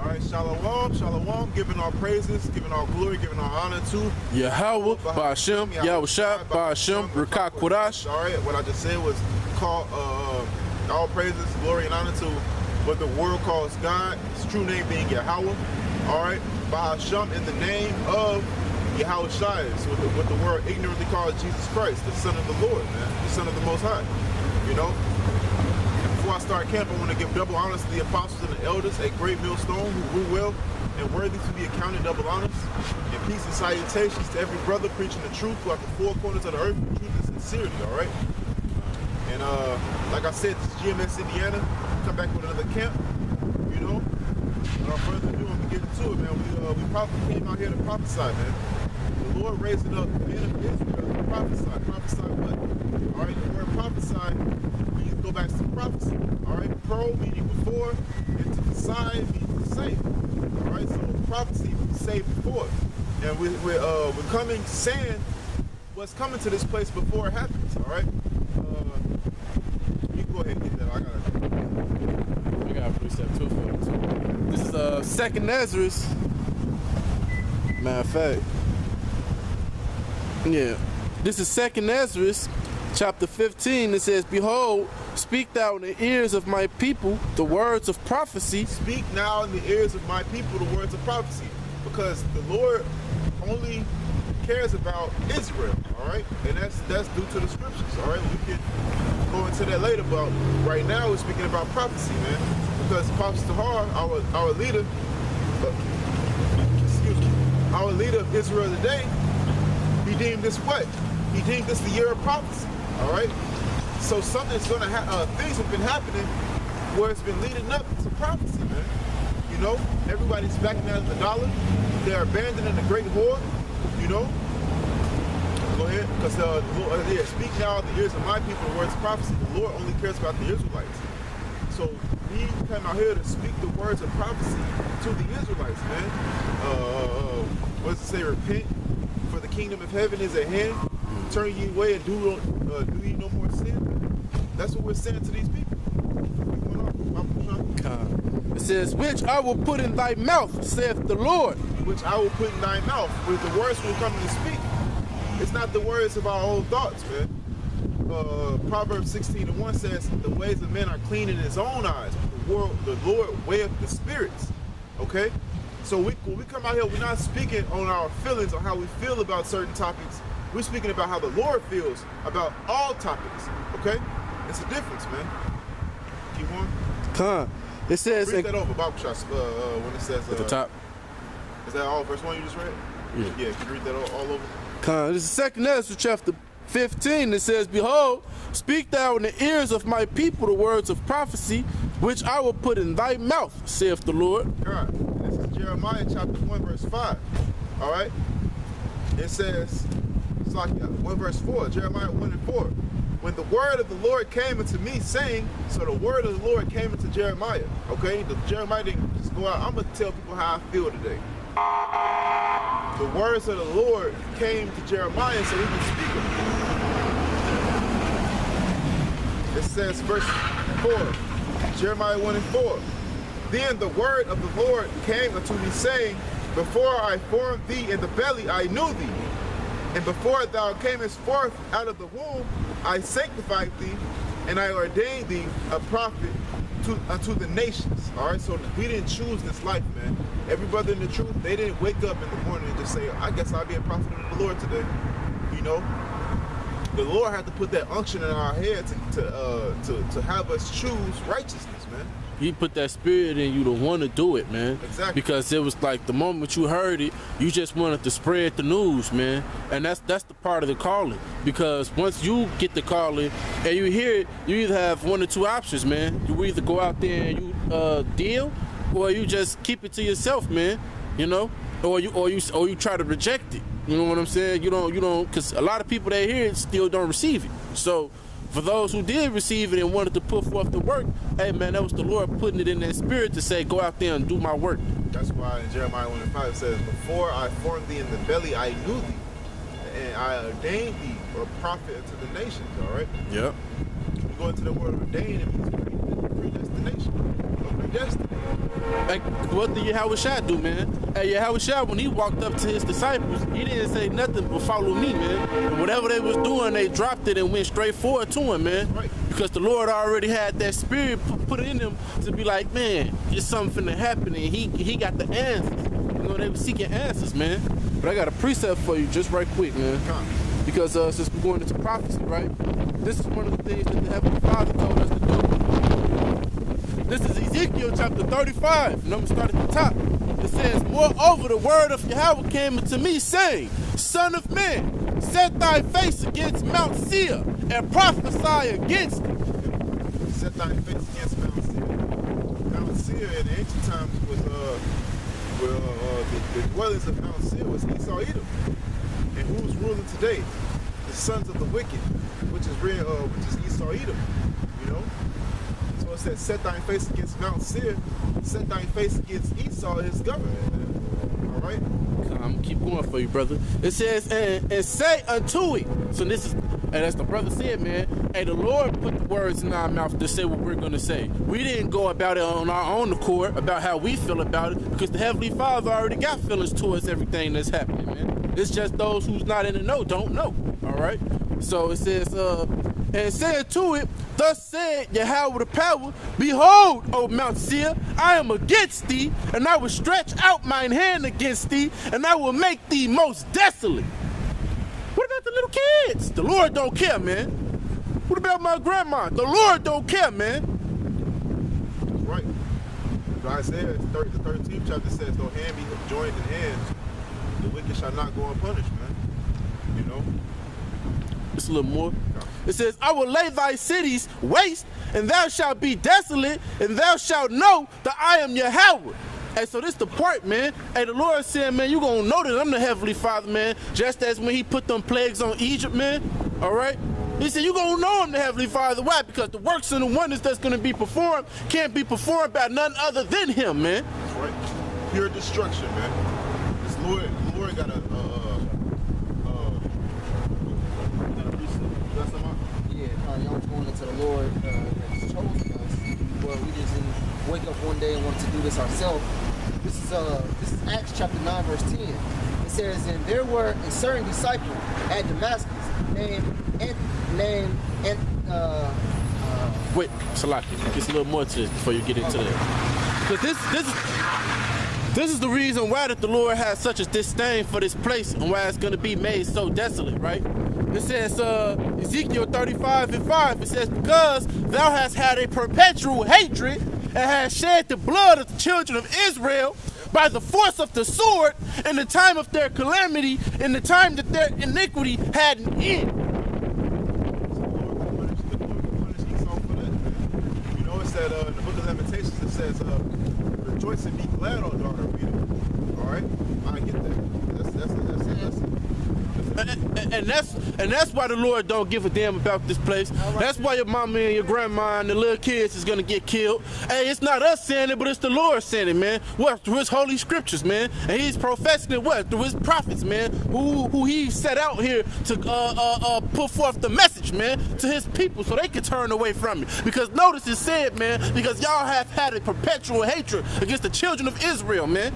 Alright, shalom, shalom, giving all praises, giving all glory, giving all honor to YAHAWAH, Ba'ashem, Yahushua, Ba'ashem, Rukak Quadash. Alright, what I just said was called all praises, glory, and honor to what the world calls God, his true name being Yahawah. Alright, Ba'ashem in the name of Yahushua, so what the world ignorantly calls Jesus Christ, the Son of the Lord, man, the Son of the Most High, you know? Before I start camp, I want to give double honors to the apostles and the elders, a great millstone who rule well and worthy to be accounted double honors. And peace and salutations to every brother preaching the truth throughout the four corners of the earth with truth and sincerity, all right? And like I said, this is GMS Indiana. Come back with another camp, you know? Without further ado, I'm going to get into it, man. We probably came out here to prophesy, man. The Lord raising up men of Israel to prophesy. Prophesy what? All right, the word prophesy, we go back to prophecy. All right, pro meaning before, and to decide meaning to save. All right, so prophecy means save before. And we're coming, saying what's coming to this place before it happens. All right, you can go ahead and get that. I got a precept too for it too. This is second Ezra's. Matter of fact. Yeah, this is second Ezra's, chapter 15. It says, "Behold, speak thou in the ears of my people the words of prophecy." Speak now in the ears of my people the words of prophecy, because the Lord only cares about Israel. All right, and that's due to the scriptures. All right, we can go into that later, but right now we're speaking about prophecy, man, because Prophet Tahar, our leader, our leader of Israel today, he deemed this what? He deemed this the year of prophecy, all right? So something's gonna happen, things have been happening where it's been leading up to prophecy, man. You know, everybody's backing out of the dollar. They're abandoning the great whore, you know? Go ahead, because speak now in the ears of my people the words of prophecy. The Lord only cares about the Israelites. So we come out here to speak the words of prophecy to the Israelites, man. What does it say? Repent, for the kingdom of heaven is at hand. Turn ye away and do ye no more sin. That's what we're saying to these people. It says, "Which I will put in thy mouth, saith the Lord." Which I will put in thy mouth. With the words we're coming to speak. It's not the words of our own thoughts, man. Proverbs 16:1 says, "The ways of men are clean in his own eyes, but the Lord weigheth the spirits." Okay? So when we come out here, we're not speaking on our feelings or how we feel about certain topics. We're speaking about how the Lord feels about all topics. Okay? It's a difference, man. Keep on. It says... Read that over, Bible shots, when it says... at the top. Is that all verse 1 you just read? Yeah, can you read that all over? This is second Ezra, chapter 15. It says, "Behold, speak thou in the ears of my people the words of prophecy, which I will put in thy mouth, saith the Lord." God. This is Jeremiah chapter 1, verse 5. All right? It says, it's like 1 verse 4, Jeremiah 1 and 4. "When the word of the Lord came unto me, saying," so the word of the Lord came into Jeremiah, okay? Jeremiah didn't just go out. I'm going to tell people how I feel today. The words of the Lord came to Jeremiah so he can speak them. It says, verse 4, Jeremiah 1 and 4. "Then the word of the Lord came unto me, saying, Before I formed thee in the belly, I knew thee. And before thou camest forth out of the womb, I sanctified thee, and I ordained thee a prophet unto the nations." All right, so we didn't choose this life, man. Every brother in the truth, they didn't wake up in the morning and just say, "I guess I'll be a prophet of the Lord today." You know, the Lord had to put that unction in our head to have us choose righteousness, man. He put that spirit in you to want to do it, man. Exactly. Because it was like the moment you heard it, you just wanted to spread the news, man. And that's the part of the calling. Because once you get the calling and you hear it, you either have one or two options, man. You either go out there and you deal, or you just keep it to yourself, man. You know, or you try to reject it. You know what I'm saying? You don't, because a lot of people that hear it still don't receive it. So for those who did receive it and wanted to put forth the work, hey man, that was the Lord putting it in their spirit to say, go out there and do my work. That's why in Jeremiah 1 and 5 it says, "Before I formed thee in the belly, I knew thee, and I ordained thee a prophet unto the nations." All right? Yep. When we go into the word ordained, it means predestination, or predestined. Like, what did Yahawaah do, man? Hey, Yahawaah, when he walked up to his disciples, he didn't say nothing but follow me, man. And whatever they was doing, they dropped it and went straight forward to him, man. Right. Because the Lord already had that spirit put in them to be like, man, it's something finna happen, and he got the answers. You know, they were seeking answers, man. But I got a precept for you just right quick, man. Because since we're going into prophecy, right? This is one of the things that the Heavenly Father told us to do. This is Ezekiel chapter 35, and I'm going to start at the top. It says, moreover, the word of Yahweh came unto me, saying, Son of man, set thy face against Mount Seir, and prophesy against it. Set thy face against Mount Seir. Mount Seir in ancient times was the dwellings of Mount Seir was Esau Edom. And who's ruling today? The sons of the wicked, which is Esau Edom. You know? So it says, set thy face against Mount Seir, set thy face against Esau, his government. All right? I'm gonna keep going for you, brother. It says, and say unto it. So this is, and as the brother said, man, hey, the Lord put the words in our mouth to say what we're gonna say. We didn't go about it on our own accord, about how we feel about it, because the Heavenly Father already got feelings towards everything that's happening, man. It's just those who's not in the know don't know. All right. So it says, and said to it, thus said Yahweh the power, behold, O Mount Seir, I am against thee, and I will stretch out mine hand against thee, and I will make thee most desolate. What about the little kids? The Lord don't care, man. What about my grandma? The Lord don't care, man. That's right. Isaiah, the 13th chapter says, though hand be joined in hand, the wicked shall not go unpunished, man. You know? It's a little more. It says, I will lay thy cities waste, and thou shalt be desolate, and thou shalt know that I am Yahweh. Hey, so this the part, man. Hey, the Lord said, man, you gonna know that I'm the Heavenly Father, man. Just as when he put them plagues on Egypt, man. All right? He said, you gonna know I'm the Heavenly Father. Why? Because the works and the wonders that's gonna be performed can't be performed by none other than him, man. That's right. Pure destruction, man. This Lord got a y'all going into the Lord has chosen us. Well, we just didn't wake up one day and wanted to do this ourselves. This is Acts chapter 9, verse 10. It says, and there were a certain disciple at Damascus named Wait, Salaki, just a little more to this before you get into that. Because this is the reason why that the Lord has such a disdain for this place and why it's going to be made so desolate, right? It says, Ezekiel 35:5, it says, because thou hast had a perpetual hatred and hast shed the blood of the children of Israel by the force of the sword in the time of their calamity, in the time that their iniquity had an end. The Lord will punish Esau for that, man. You know, it said in the book of Lamentations, it says, rejoice and be glad, O daughter of Edom. All right? I get that. That's And that's why the Lord don't give a damn about this place. That's why your mama and your grandma and the little kids is gonna get killed. Hey, it's not us saying it, but it's the Lord saying it, man. What? Through his holy scriptures, man. And he's professing it what? Through his prophets, man. Who he set out here to put forth the message, man, to his people so they can turn away from it. Because notice it said, man, because y'all have had a perpetual hatred against the children of Israel, man.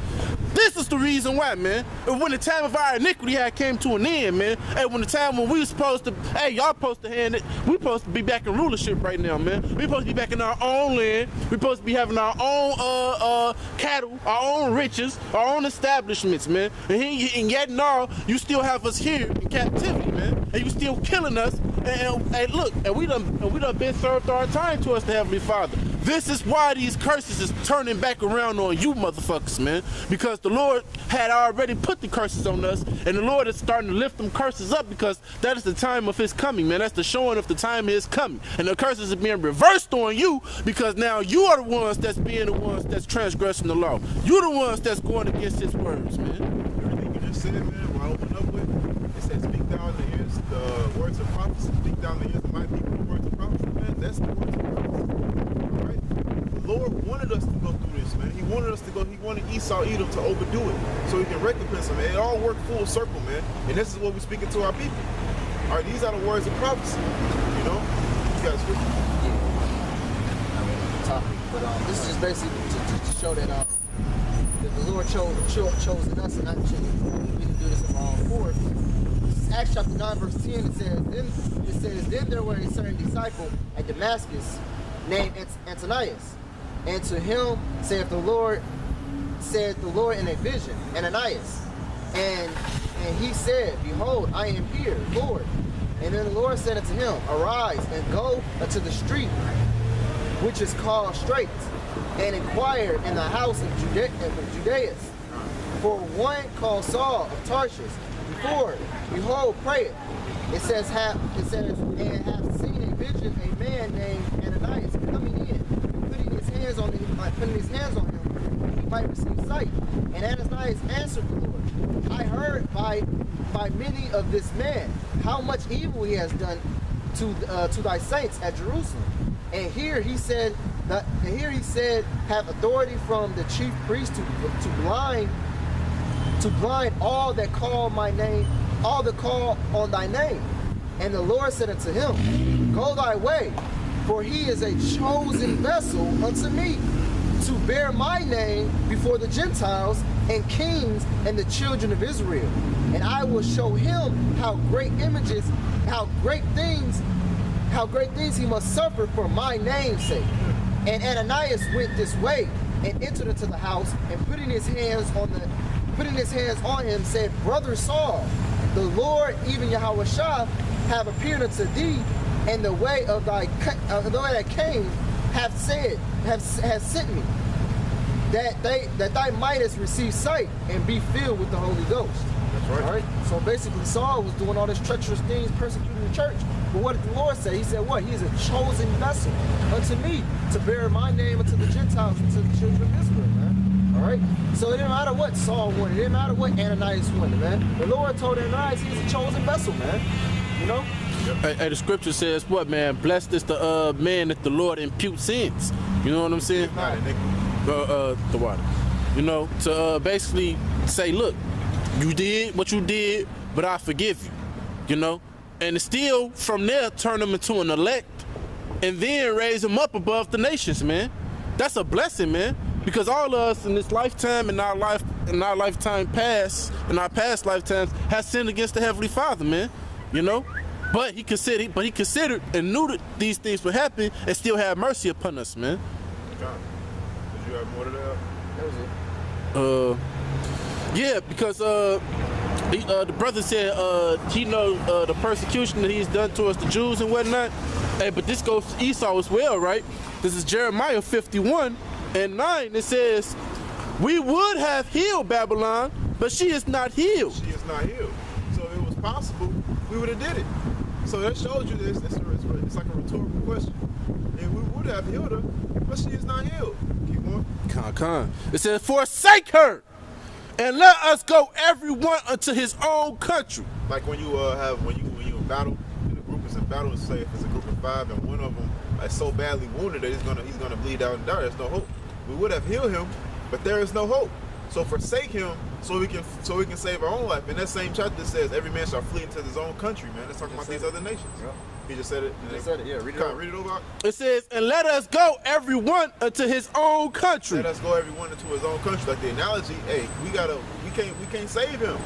This is the reason why, man. When the time of our iniquity had came to an end, man. Hey, when the time when we were supposed to, hey, y'all supposed to hand it, we supposed to be back in rulership right now, man. We supposed to be back in our own land. We supposed to be having our own cattle, our own riches, our own establishments, man. And yet and all, you still have us here in captivity, man. And you still killing us. And look, and we done been served our time to us, the Heavenly Father. This is why these curses is turning back around on you motherfuckers, man. Because the Lord had already put the curses on us, and the Lord is starting to lift them curses up because that is the time of his coming, man. That's the showing of the time of his coming. And the curses are being reversed on you because now you are the ones that's being the ones that's transgressing the law. You're the ones that's going against his words, man. Everything you just said, man, what I opened up with, it says, speak down the ears, the words of prophecy, speak down the ears of my people, the words of prophecy, man. That's the words of prophecy. All right? The Lord wanted us to go through this, man. He wanted us to go, he wanted Esau Edom to overdo it so he can recompense him. It all worked full circle, man. And this is what we're speaking to our people. All right, these are the words of prophecy. You know? You guys with me? Yeah. I mean, topic. But this is just basically to show that Lord chosen us, and actually we can do this of our own accord. Acts chapter 9, verse 10, it says, then there were a certain disciple at Damascus named Ananias, and to him said the Lord in a vision, Ananias. And he said, behold, I am here, Lord. And then the Lord said unto him, arise and go unto the street which is called Straight, and inquire in the house of Judas for one called Saul of Tarshish. Behold, prayeth. It says, and have seen a vision, a man named Ananias coming in, putting his hands on him, he might receive sight. And Ananias answered the Lord, I heard by many of this man how much evil he has done to thy saints at Jerusalem. And here he said, have authority from the chief priest to blind all that call my name, all that call on thy name. And the Lord said unto him, go thy way, for he is a chosen vessel unto me, to bear my name before the Gentiles and kings and the children of Israel. And I will show him how great things he must suffer for my name's sake. And Ananias went this way and entered into the house, and putting his hands on him, said, Brother Saul, the Lord, even YAHAWAH, have appeared unto thee, and the way that came has sent me, that thou mightest receive sight and be filled with the Holy Ghost. That's right. All right. So basically, Saul was doing all these treacherous things, persecuting the church. But what did the Lord say? He said, what? He is a chosen vessel unto me to bear my name unto the Gentiles and to the children of Israel, man. All right. So it didn't matter what Saul wanted. It didn't matter what Ananias wanted, man. The Lord told Ananias he's a chosen vessel, man. You know. Hey, the scripture says what, man? Blessed is the man that the Lord imputes sins. You know what I'm saying? The water. You know, to basically say, look, you did what you did, but I forgive you. You know, and still from there turn them into an elect, and then raise them up above the nations, man. That's a blessing, man. Because all of us in this lifetime, in our lifetime past, in our past lifetimes, has sinned against the Heavenly Father, man. You know. But he considered and knew that these things would happen and still had mercy upon us, man. John, did you have more to that? That was it. Yeah, because the brother said he know the persecution that he's done towards the Jews and whatnot. Hey, but this goes to Esau as well, right? This is Jeremiah 51:9. It says, we would have healed Babylon, but she is not healed. She is not healed. So if it was possible, we would have did it. So that shows you this. It's like a rhetorical question. And we would have healed her, but she is not healed. Keep going. It says, forsake her, and let us go everyone unto his own country. Like when you when you in battle, and the group is in battle, and say if it's a group of 5 and one of them is so badly wounded that he's gonna bleed out and die, there's no hope. We would have healed him, but there is no hope. So forsake him so we can save our own life. In that same chapter it says every man shall flee into his own country, man. It's talking about these other nations. Yep. He just said it. He just said it, yeah. Read it over. It says, and let us go everyone unto his own country. Let us go everyone into his own country. Like the analogy, hey, we can't save him.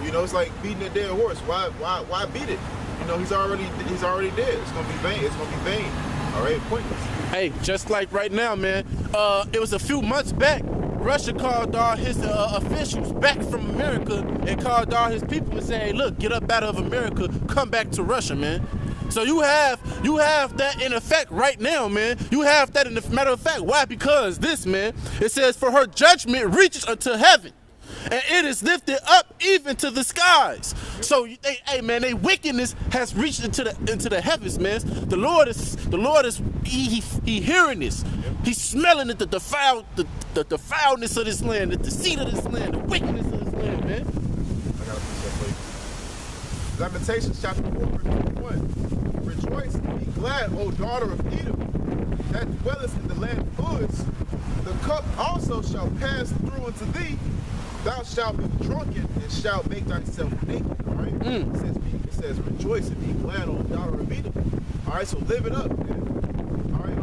You know, it's like beating a dead horse. Why beat it? You know, he's already dead. It's gonna be vain. It's gonna be vain. All right, pointless. Hey, just like right now, man. It was a few months back. Russia called all his officials back from America and called all his people and said, hey, look, get up out of America, come back to Russia, man. So you have that in effect right now, man. You have that in the matter of fact. Why? Because this, man, it says, for her judgment reaches unto heaven, and it is lifted up even to the skies. So, hey, man, their wickedness has reached into the heavens, man. The Lord is he hearing this. He's smelling it, the foulness of this land, the deceit of this land, the wickedness of this land, man. I gotta put that for you. Lamentations chapter 4, verse 1. Rejoice and be glad, O daughter of Edom, that dwellest in the land of Uz. The cup also shall pass through unto thee. Thou shalt be drunken and shalt make thyself naked. All right. It says rejoice and be glad, O daughter of Edom. All right. So live it up, man. All right. A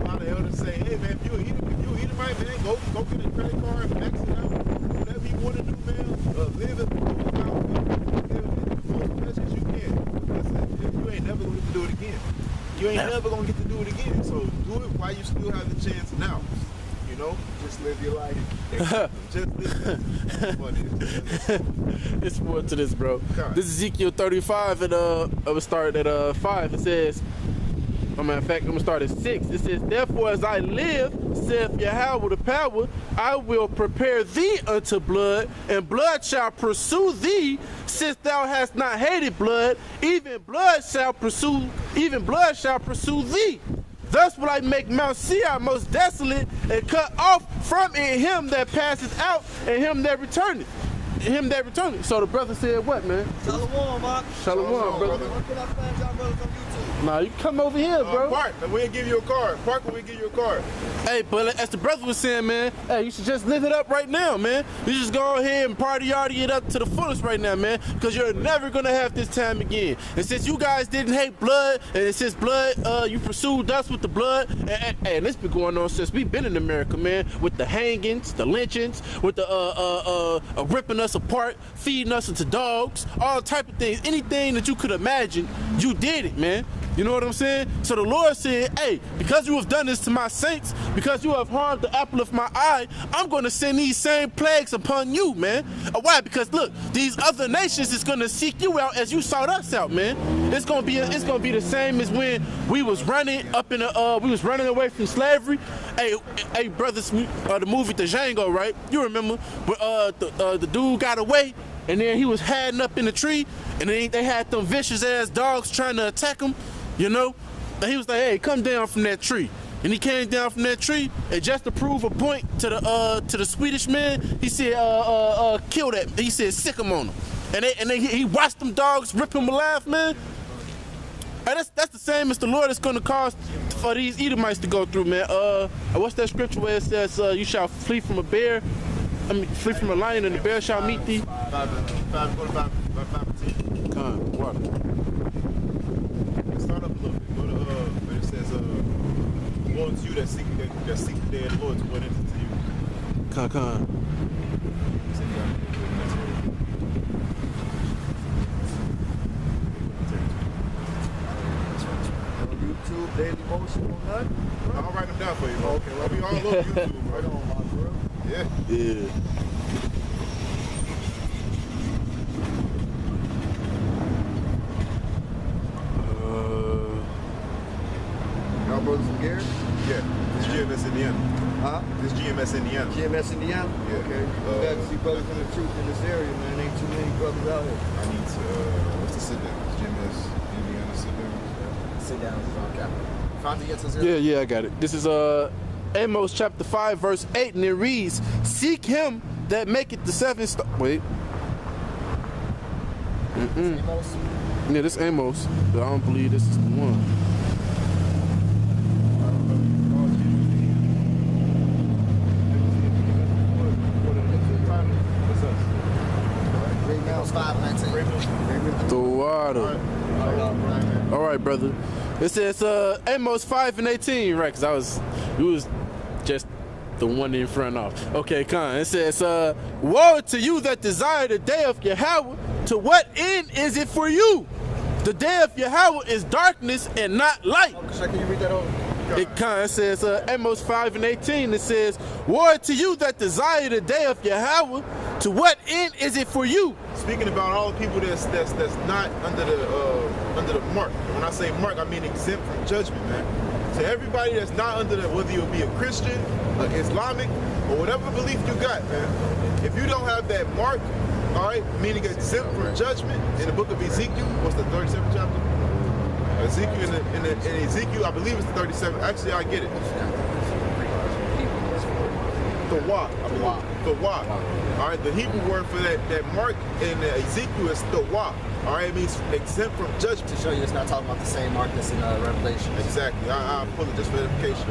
lot of elders say, hey man, if you Edomite, man, go get a credit card, max it out, whatever you want to do, man. Live it, most pleasures you can. Listen, if you ain't never gonna get to do it again. You ain't never gonna get to do it again. So do it while you still have the chance now. You know, just live your life. Just live. It's more to this, bro. God. This is Ezekiel 35, and I'm gonna start at 5. It says, matter of fact, I'm gonna start at 6. It says, therefore, as I live, saith Yahawah the power, I will prepare thee unto blood, and blood shall pursue thee, since thou hast not hated blood, even blood shall pursue thee. Thus will I make Mount Seir most desolate, and cut off from it him that passeth out, and him that returneth. So the brother said what, man? Shalom, Mark. Shalom, brother. Where can I find y'all brothers on YouTube? Nah, you come over here, bro. Park, and we'll give you a card. Park, when we give you a card. Hey, but as the brother was saying, man, hey, you should just live it up right now, man. You just go ahead and party it up to the fullest right now, man, because you're never gonna have this time again. And since you guys didn't hate blood, and since blood, you pursued us with the blood, and this been going on since we've been in America, man, with the hangings, the lynchings, with the ripping us apart, feeding us into dogs, all type of things, anything that you could imagine, you did it, man. You know what I'm saying? So the Lord said, hey, because you have done this to my saints, because you have harmed the apple of my eye, I'm going to send these same plagues upon you, man. Why? Because look, these other nations is going to seek you out as you sought us out, man. It's going to be the same as when we was running up in we was running away from slavery. Hey, brothers, the movie The Django, right? You remember when the dude got away, and then he was hiding up in the tree, and then they had them vicious ass dogs trying to attack him. You know, and he was like, hey, come down from that tree. And he came down from that tree, and just to prove a point to the Swedish man, he said, kill that. He said, sick him on him. And he watched them dogs rip him alive, man. And that's the same as the Lord is going to cause for these Edomites to go through, man. What's that scripture where it says, you shall flee from a bear? Flee from a lion, and the bear shall meet thee? 5:10. Come, water. Start up a little bit. Go to where it says, woe unto you that seek the day of the Lord to what enter to you. Come. YouTube, Daily Motion, or nothing? I'll write them down for you, bro. Okay, well, We all over YouTube, right bro. on, my bro. Yeah. Yeah. Y'all brothers from Gary? Yeah. This GMS Indiana. Huh? This GMS Indiana. GMS Indiana? Yeah. Okay. Glad to see brothers in the truth in this area, man. Ain't too many brothers out here. I need to, what's the sit down? GMS Indiana sit down. Sit down, capital. Found the answers here? Yeah, I got it. This is Amos chapter 5, verse 8, and it reads, seek him that maketh the 7 stars. Wait. Amos? Yeah, this Amos, but I don't believe this is the one. Amos 5:19. The water. All right, brother. It says Amos 5:18, right? Because it was just the one in front of. Okay, come. It says, woe to you that desire the day of Yahawah. To what end is it for you? The day of Yahawah is darkness and not light. Can you read that over? It says, Amos 5:18, it says, woe to you that desire the day of Yahawah. To what end is it for you? Speaking about all the people that's not under the mark. And when I say mark, I mean exempt from judgment, man. To everybody that's not under whether you be a Christian, Islamic, or whatever belief you got, man. If you don't have that mark, all right, meaning exempt from judgment, in the book of Ezekiel, what's the 37th chapter? Ezekiel in Ezekiel, I believe it's the 37th. Actually, I get it. The Wah, I believe. The Wah. All right, the Hebrew word for that mark in Ezekiel is the Wah. All right, it means exempt from judgment. To show you it's not talking about the same mark that's in Revelation. Exactly. I'll pull it just for edification.